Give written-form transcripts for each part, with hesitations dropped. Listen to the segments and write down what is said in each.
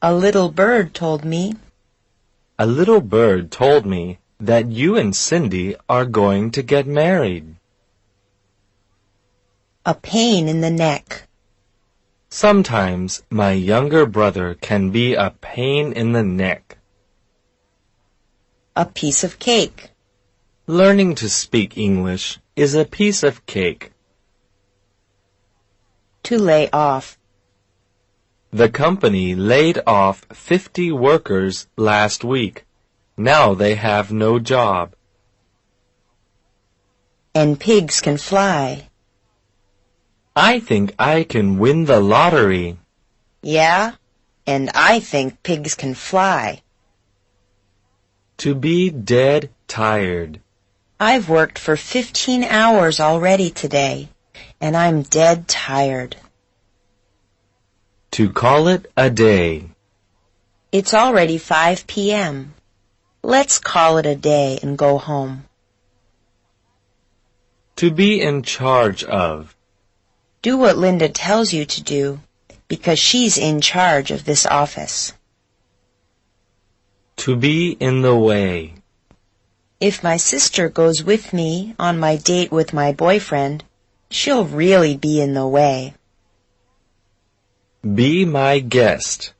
A little bird told me. A little bird told me that you and Cindy are going to get married. A pain in the neck. Sometimes my younger brother can be a pain in the neck. A piece of cake. Learning to speak English is a piece of cake. To lay off. The company laid off 50 workers last week. Now they have no job. And pigs can fly. I think I can win the lottery. Yeah, and I think pigs can fly. To be dead tired. I've worked for 15 hours already today, and I'm dead tired. To call it a day. It's already 5 p.m. Let's call it a day and go home. To be in charge of. Do what Linda tells you to do, because she's in charge of this office. To be in the way. If my sister goes with me on my date with my boyfriend, she'll really be in the way. Be my guest.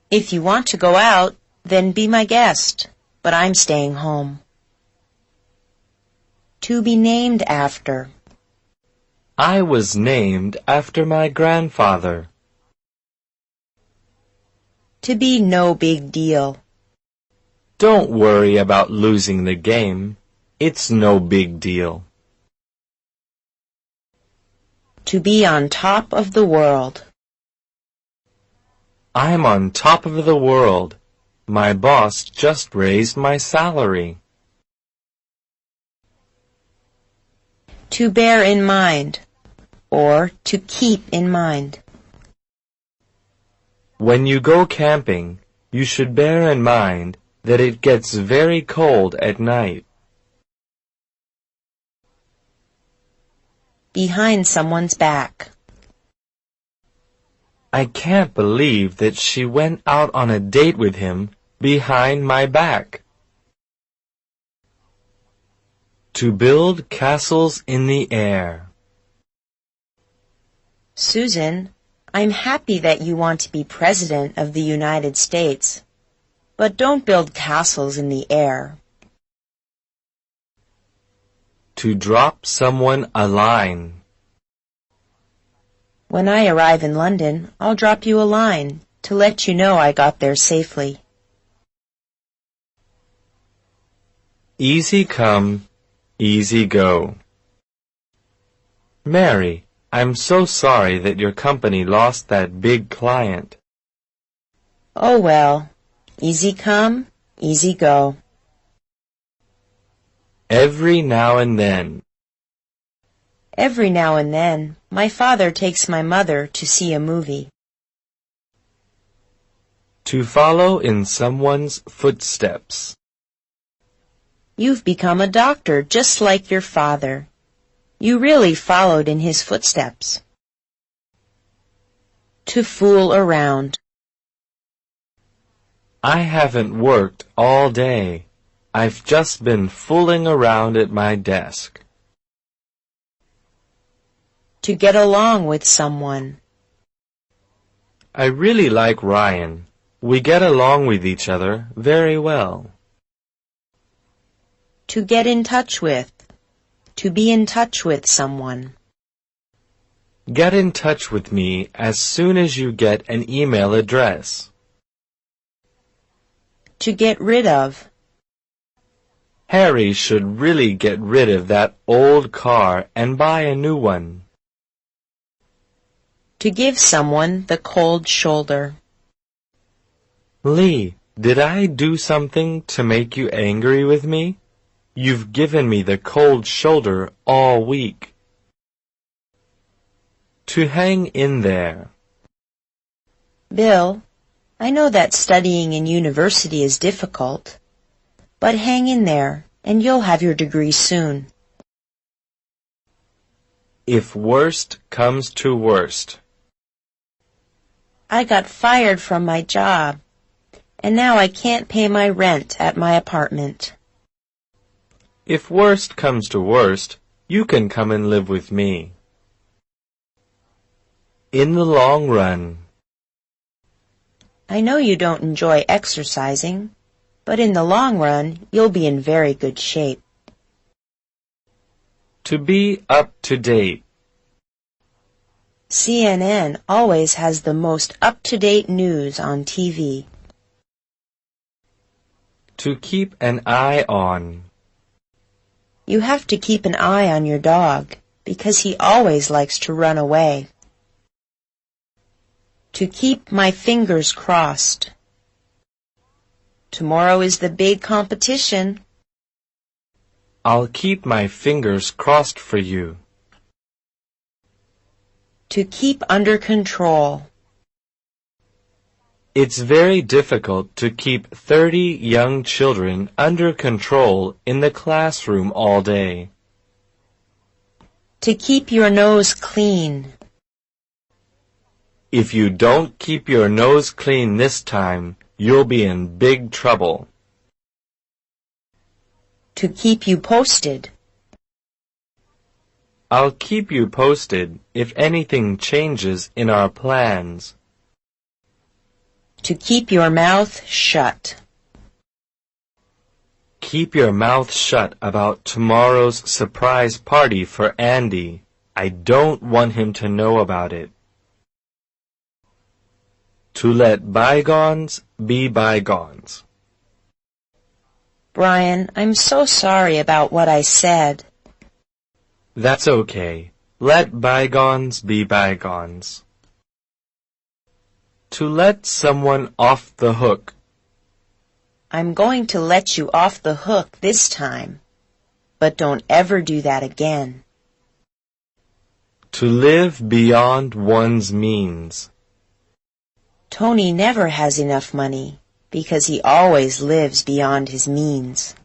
If you want to go out, then be my guest, but I'm staying home. To be named after. I was named after my grandfather. To be no big deal. Don't worry about losing the game. It's no big deal. To be on top of the world. I'm on top of the world. My boss just raised my salary. To bear in mind, or to keep in mind. When you go camping, you should bear in mind that it gets very cold at night. Behind someone's back. I can't believe that she went out on a date with him behind my back. To build castles in the air. Susan, I'm happy that you want to be President of the United States, but don't build castles in the air. To drop someone a line. When I arrive in London, I'll drop you a line to let you know I got there safely. Easy come, easy go. Mary, I'm so sorry that your company lost that big client. Oh well, easy come, easy go. Every now and then. Every now and then, my father takes my mother to see a movie. To follow in someone's footsteps. You've become a doctor just like your father. You really followed in his footsteps. To fool around. I haven't worked all day. I've just been fooling around at my desk. To get along with someone. I really like Ryan. We get along with each other very well. To get in touch with. To be in touch with someone. Get in touch with me as soon as you get an email address. To get rid of. Harry should really get rid of that old car and buy a new one. To give someone the cold shoulder. Lee, did I do something to make you angry with me? You've given me the cold shoulder all week. To hang in there. Bill, I know that studying in university is difficult, but hang in there and you'll have your degree soon. If worst comes to worst. I got fired from my job, and now I can't pay my rent at my apartment. If worst comes to worst, you can come and live with me. In the long run. I know you don't enjoy exercising, but in the long run, you'll be in very good shape. To be up to date. CNN always has the most up-to-date news on TV. To keep an eye on. You have to keep an eye on your dog, because he always likes to run away. To keep my fingers crossed. Tomorrow is the big competition. I'll keep my fingers crossed for you. To keep under control. It's very difficult to keep 30 young children under control in the classroom all day. To keep your nose clean. If you don't keep your nose clean this time, you'll be in big trouble. To keep you posted. I'll keep you posted if anything changes in our plans. To keep your mouth shut. Keep your mouth shut about tomorrow's surprise party for Andy. I don't want him to know about it. To let bygones be bygones. Brian, I'm so sorry about what I said. That's okay. Let bygones be bygones. To let someone off the hook. I'm going to let you off the hook this time, but don't ever do that again. To live beyond one's means. Tony never has enough money because he always lives beyond his means.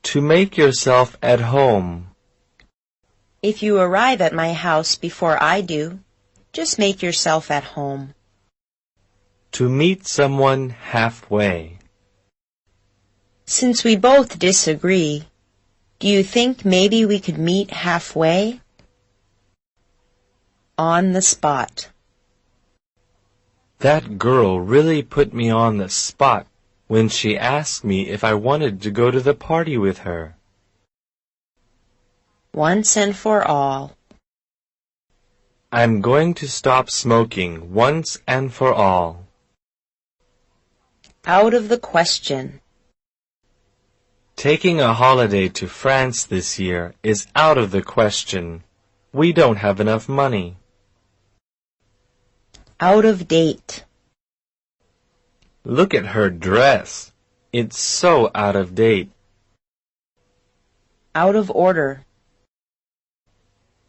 To make yourself at home. If you arrive at my house before I do, just make yourself at home. To meet someone halfway. Since we both disagree, do you think maybe we could meet halfway? On the spot. That girl really put me on the spot when she asked me if I wanted to go to the party with her. Once and for all. I'm going to stop smoking once and for all. Out of the question. Taking a holiday to France this year is out of the question. We don't have enough money. Out of date. Look at her dress. It's so out of date. Out of order.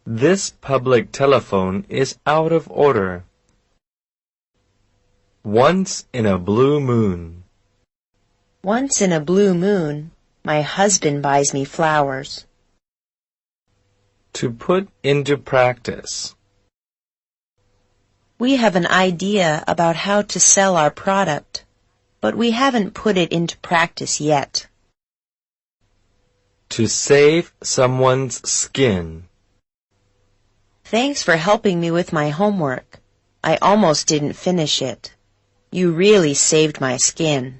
This public telephone is out of order. Once in a blue moon. Once in a blue moon, my husband buys me flowers. To put into practice. We have an idea about how to sell our product, but we haven't put it into practice yet. To save someone's skin. Thanks for helping me with my homework. I almost didn't finish it. You really saved my skin.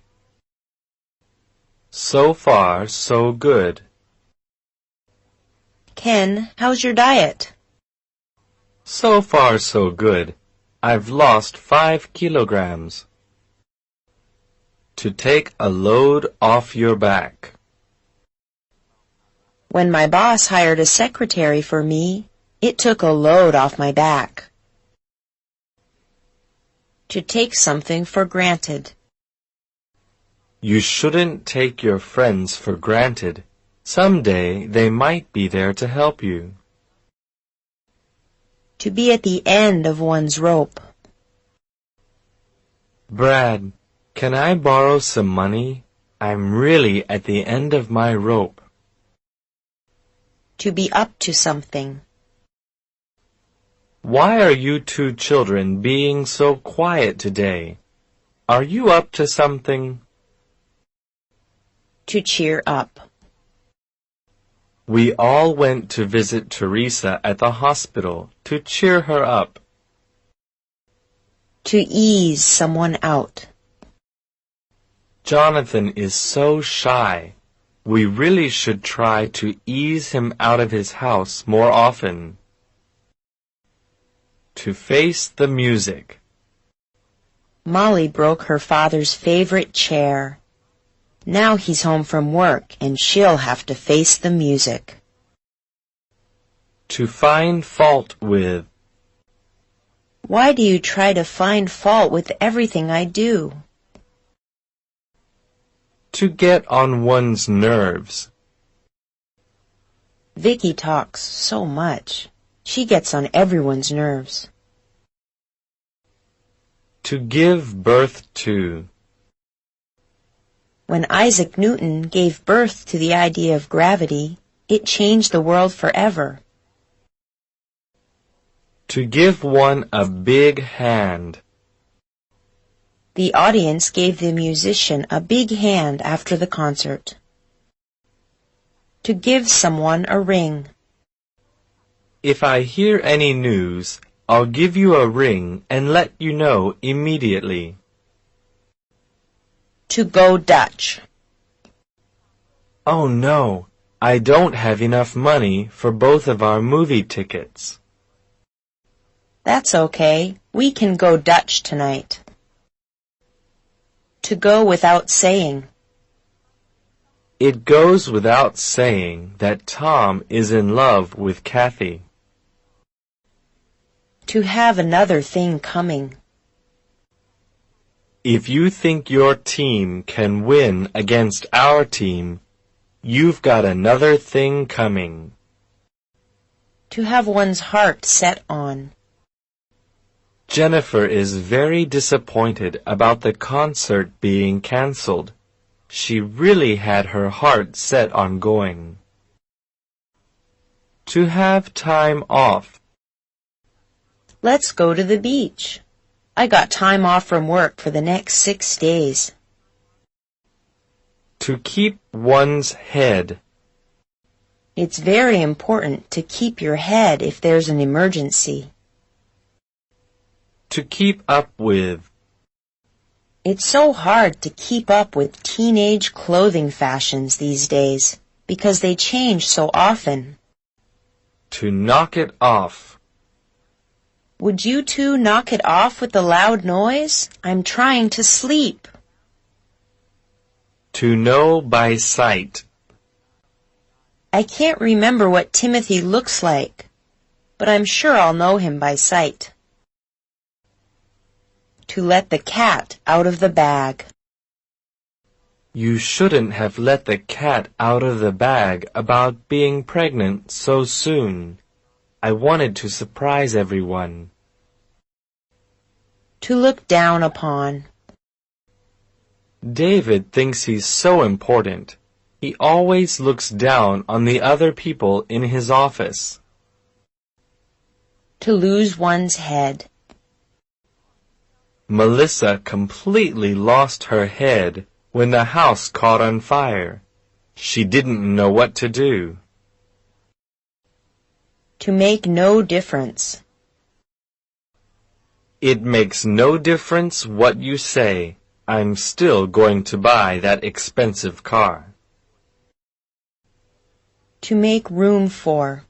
So far, so good. Ken, how's your diet? So far, so good. I've lost 5 kilograms. To take a load off your back. When my boss hired a secretary for me, it took a load off my back. To take something for granted. You shouldn't take your friends for granted. Someday they might be there to help you. To be at the end of one's rope. Brad, can I borrow some money? I'm really at the end of my rope. To be up to something. Why are you two children being so quiet today? Are you up to something? To cheer up. We all went to visit Teresa at the hospital to cheer her up. To ease someone out. Jonathan is so shy. We really should try to ease him out of his house more often. To face the music. Molly broke her father's favorite chair. Now he's home from work and she'll have to face the music. To find fault with. Why do you try to find fault with everything I do? To get on one's nerves. Vicky talks so much. She gets on everyone's nerves. To give birth to. When Isaac Newton gave birth to the idea of gravity, it changed the world forever. To give one a big hand. The audience gave the musician a big hand after the concert. To give someone a ring. If I hear any news, I'll give you a ring and let you know immediately. To go Dutch. Oh no, I don't have enough money for both of our movie tickets. That's okay. We can go Dutch tonight. To go without saying. It goes without saying that Tom is in love with Kathy. To have another thing coming. If you think your team can win against our team, you've got another thing coming. To have one's heart set on. Jennifer is very disappointed about the concert being cancelled. She really had her heart set on going. To have time off. Let's go to the beach. I got time off from work for the next 6 days. To keep one's head. It's very important to keep your head if there's an emergency. To keep up with. It's so hard to keep up with teenage clothing fashions these days because they change so often. To knock it off. Would you two knock it off with the loud noise? I'm trying to sleep. To know by sight. I can't remember what Timothy looks like, but I'm sure I'll know him by sight. To let the cat out of the bag. You shouldn't have let the cat out of the bag about being pregnant so soon. I wanted to surprise everyone. To look down upon. David thinks he's so important. He always looks down on the other people in his office. To lose one's head. Melissa completely lost her head when the house caught on fire. She didn't know what to do. To make no difference. It makes no difference what you say. I'm still going to buy that expensive car. To make room for.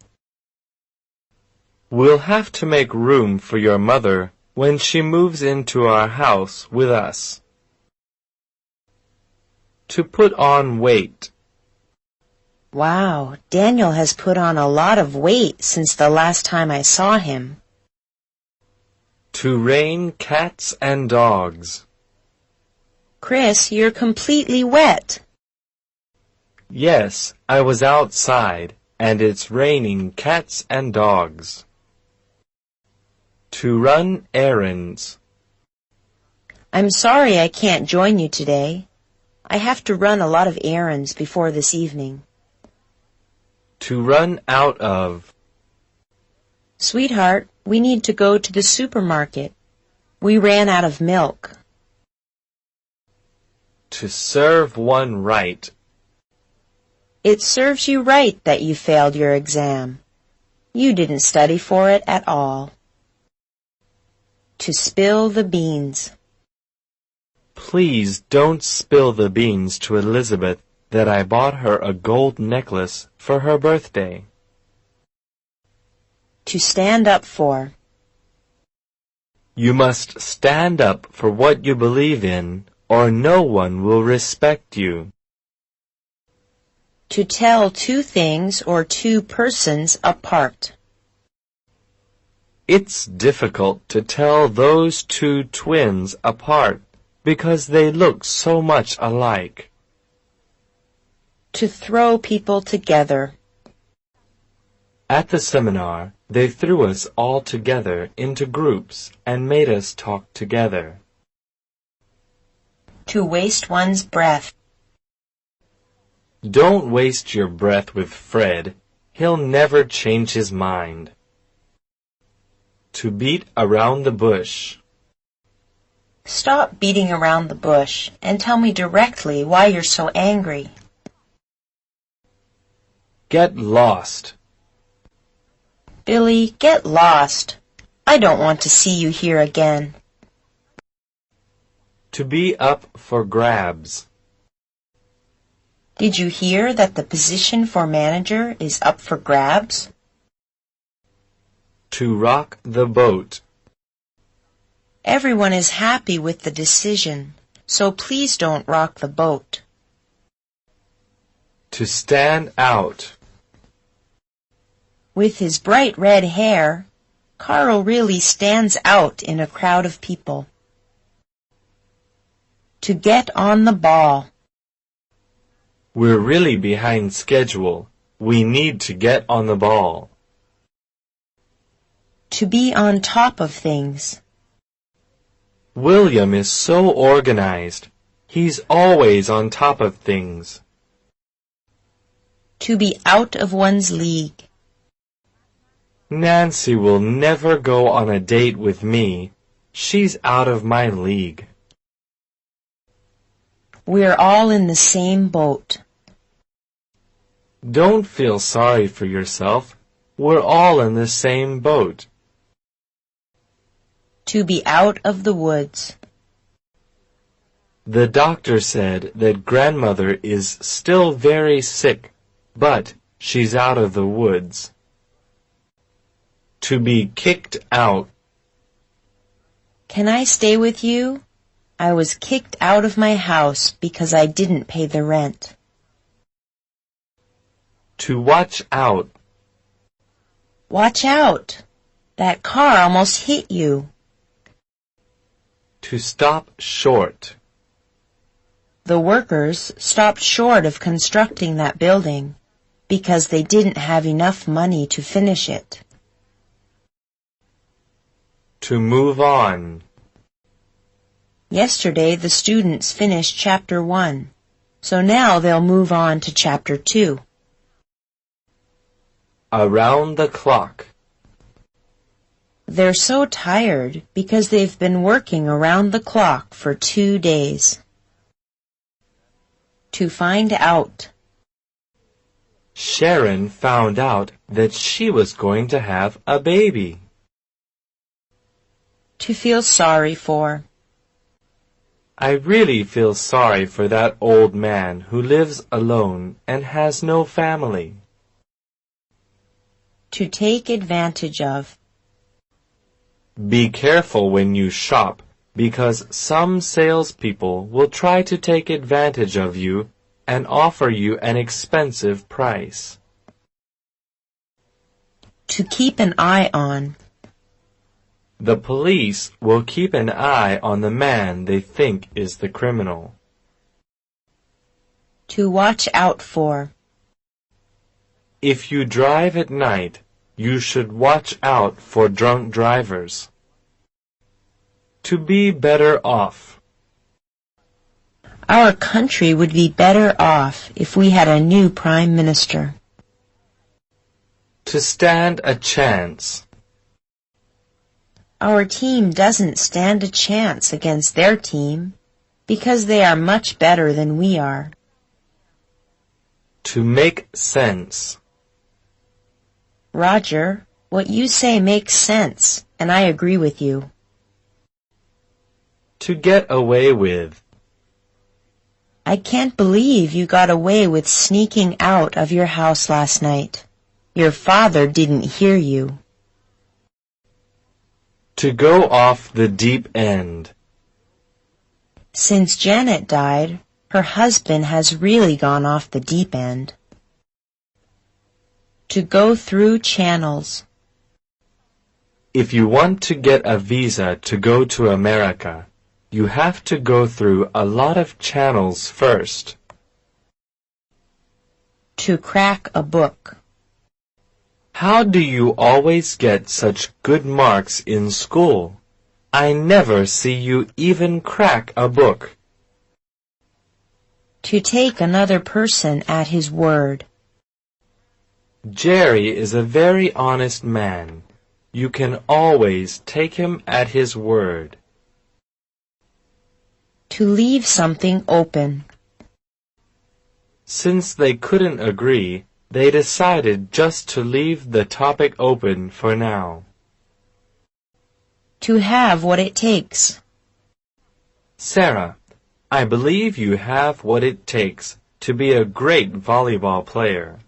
We'll have to make room for your mother when she moves into our house with us. To put on weight. Wow, Daniel has put on a lot of weight since the last time I saw him. To rain cats and dogs. Chris, you're completely wet. Yes, I was outside, and it's raining cats and dogs. To run errands. I'm sorry I can't join you today. I have to run a lot of errands before this evening. To run out of. Sweetheart, We need to go to the supermarket. We ran out of milk. To serve one right. It serves you right that you failed your exam. You didn't study for it at all. To spill the beans. Please don't spill the beans to Elizabeth that I bought her a gold necklace for her birthday. To stand up for. You must stand up for what you believe in, or no one will respect you. To tell two things or two persons apart. It's difficult to tell those two twins apart because they look so much alike. To throw people together. At the seminar, they threw us all together into groups and made us talk together. To waste one's breath. Don't waste your breath with Fred. He'll never change his mind. To beat around the bush. Stop beating around the bush and tell me directly why you're so angry. Get lost. Billy, get lost. I don't want to see you here again. To be up for grabs. Did you hear that the position for manager is up for grabs? To rock the boat. Everyone is happy with the decision, so please don't rock the boat. To stand out. With his bright red hair, Carl really stands out in a crowd of people. To get on the ball. We're really behind schedule. We need to get on the ball. To be on top of things. William is so organized. He's always on top of things. To be out of one's league. Nancy will never go on a date with me. She's out of my league. We're all in the same boat. Don't feel sorry for yourself. We're all in the same boat. To be out of the woods. The doctor said that grandmother is still very sick, but she's out of the woods. To be kicked out. Can I stay with you? I was kicked out of my house because I didn't pay the rent. To watch out. Watch out! That car almost hit you. To stop short. The workers stopped short of constructing that building because they didn't have enough money to finish it. To move on. Yesterday the students finished Chapter 1, so now they'll move on to Chapter 2. Around the clock. They're so tired because they've been working around the clock for 2 days. To find out. Sharon found out that she was going to have a baby. To feel sorry for. I really feel sorry for that old man who lives alone and has no family. To take advantage of. Be careful when you shop, because some salespeople will try to take advantage of you and offer you an expensive price. To keep an eye on. The police will keep an eye on the man they think is the criminal. To watch out for. If you drive at night, you should watch out for drunk drivers. To be better off. Our country would be better off if we had a new prime minister. To stand a chance. Our team doesn't stand a chance against their team because they are much better than we are. To make sense. Roger, what you say makes sense, and I agree with you. To get away with. I can't believe you got away with sneaking out of your house last night. Your father didn't hear you. To go off the deep end. Since Janet died, her husband has really gone off the deep end. To go through channels. If you want to get a visa to go to America, you have to go through a lot of channels first. To crack a book. How do you always get such good marks in school? I never see you even crack a book. To take another person at his word. Jerry is a very honest man. You can always take him at his word. To leave something open. Since they couldn't agree, they decided just to leave the topic open for now. To have what it takes. Sarah, I believe you have what it takes to be a great volleyball player.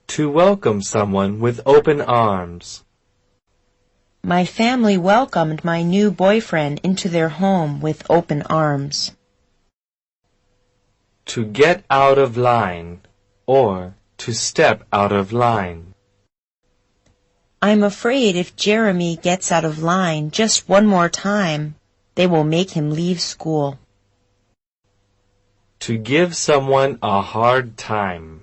To welcome someone with open arms. My family welcomed my new boyfriend into their home with open arms. To get out of line, or to step out of line. I'm afraid if Jeremy gets out of line just one more time, they will make him leave school. To give someone a hard time.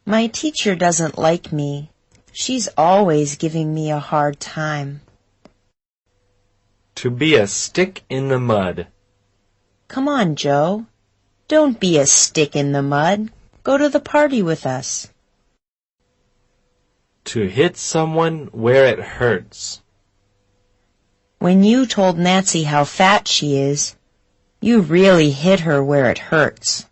My teacher doesn't like me. She's always giving me a hard time. To be a stick in the mud. Come on, Joe. Don't be a stick in the mud. Go to the party with us. To hit someone where it hurts. When you told Nancy how fat she is, you really hit her where it hurts.